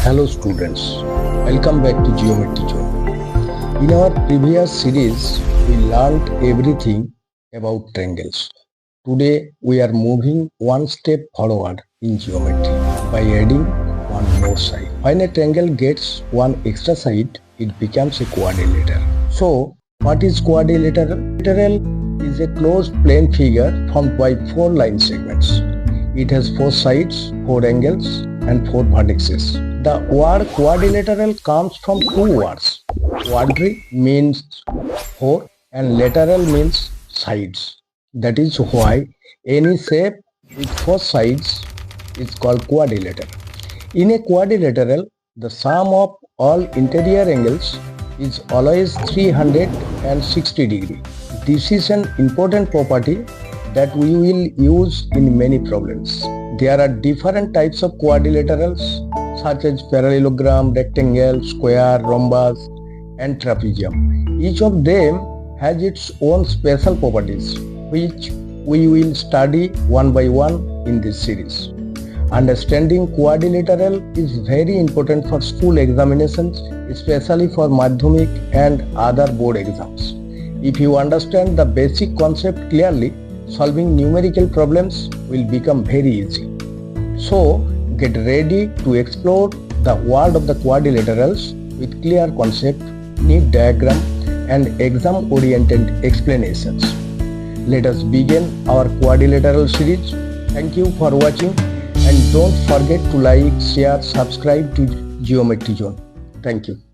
Hello students, welcome back to Geometry Zone. In our previous series, we learned everything about triangles. Today, we are moving one step forward in geometry by adding one more side. When a triangle gets one extra side, it becomes a quadrilateral. So, what is quadrilateral? Quadrilateral is a closed plane figure formed by four line segments. It has four sides, four angles, and four vertices. The word quadrilateral comes from two words. Quadri means four and lateral means sides. That is why any shape with four sides is called quadrilateral. In a quadrilateral, the sum of all interior angles is always 360 degrees. This is an important property that we will use in many problems. There are different types of quadrilaterals such as parallelogram, rectangle, square, rhombus, and trapezium. Each of them has its own special properties which we will study one by one in this series. Understanding quadrilateral is very important for school examinations, especially for Madhyamik and other board exams. If you understand the basic concept clearly, solving numerical problems will become very easy. So, get ready to explore the world of the quadrilaterals with clear concept, neat diagram, and exam-oriented explanations. Let us begin our quadrilateral series. Thank you for watching and don't forget to like, share, subscribe to Geometry Zone. Thank you.